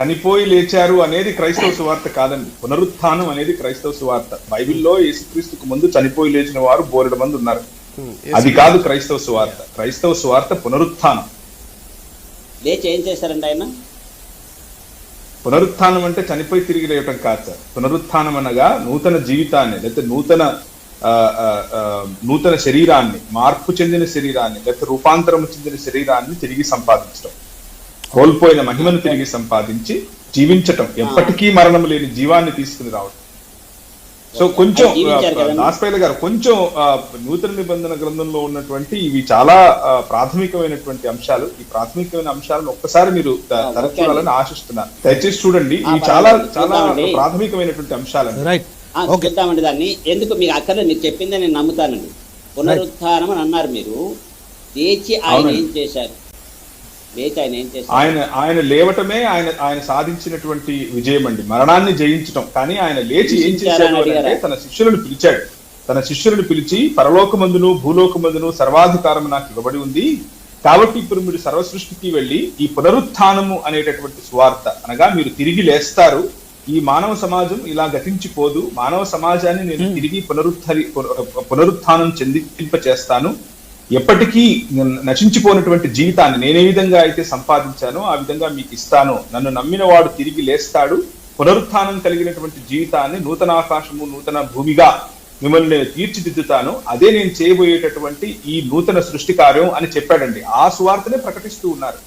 చనిపోయి లేచారు అనేది క్రైస్తవ సువార్త కాదండి. పునరుత్థానం అనేది క్రైస్తవ సువార్త. బైబిల్లో యేసుక్రీస్తుకు ముందు చనిపోయి లేచిన వారు బోలెడు మంది ఉన్నారు. అది కాదు క్రైస్తవ సువార్త. క్రైస్తవ సువార్త పునరుత్థానం. లేచి ఏం చేశారండి ఆయన? పునరుత్థానం అంటే చనిపోయి తిరిగి లేవటం కాదు సార్. పునరుత్థానం అనగా నూతన జీవితాన్ని, లేకపోతే నూతన శరీరాన్ని, మార్పు చెందిన శరీరాన్ని, లేకపోతే రూపాంతరం చెందిన శరీరాన్ని తిరిగి సంపాదించడం, కోల్పోయిన మహిమను తిరిగి సంపాదించి జీవించటం, ఎప్పటికీ మరణం లేని జీవాన్ని తీసుకుని రావడం. సో కొంచెం దాసపైల గారు కొంచెం నూతన నిబంధన గ్రంథంలో ఉన్నటువంటి ఇవి చాలా ప్రాథమికమైనటువంటి అంశాలు. ఈ ప్రాథమికమైన అంశాలను ఒక్కసారి మీరు తరచుకోవాలని ఆశిస్తున్నాను. దయచేసి చూడండి, ఇవి చాలా చాలా ప్రాథమికమైనటువంటి అంశాలు. చూద్దామండి దాన్ని. ఎందుకు మీకు అక్కడ మీరు చెప్పిందే నేను నమ్ముతానండి. పునరుత్థానం అని అన్నారు మీరు. లేచి ఆయన ఏం చేశారు? ఆయన లేవటమే ఆయన సాధించినటువంటి విజయం అండి, మరణాన్ని జయించటం. కానీ ఆయన లేచి ఏం చేశాడు అంటే తన శిష్యులను పిలిచాడు. తన శిష్యులను పిలిచి, పరలోకమందును భూలోకమందును సర్వాధికారం నాకు ఇవ్వబడి ఉంది, కాబట్టి ఇప్పుడు మీరు సర్వ సృష్టికి వెళ్ళి ఈ పునరుత్థానము అనేటటువంటి సువార్త అనగా మీరు తిరిగి లేస్తారు, ఈ మానవ సమాజం ఇలా గతించిపోదు, మానవ సమాజాన్ని నేను తిరిగి పునరుత్థానం చెందింప చేస్తాను, ఎప్పటికీ నశించిపోయినటువంటి జీవితాన్ని నేనే విధంగా అయితే సంపాదించానో ఆ విధంగా మీకు ఇస్తాను, నన్ను నమ్మిన వాడు తిరిగి లేస్తాడు, పునరుత్థానం కలిగినటువంటి జీవితాన్ని, నూతన ఆకాశము నూతన భూమిగా మిమ్మల్ని నేను తీర్చిదిద్దుతాను, అదే నేను చేయబోయేటటువంటి ఈ నూతన సృష్టి కార్యం అని చెప్పాడండి. ఆ సువార్తనే ప్రకటిస్తూ ఉన్నారు.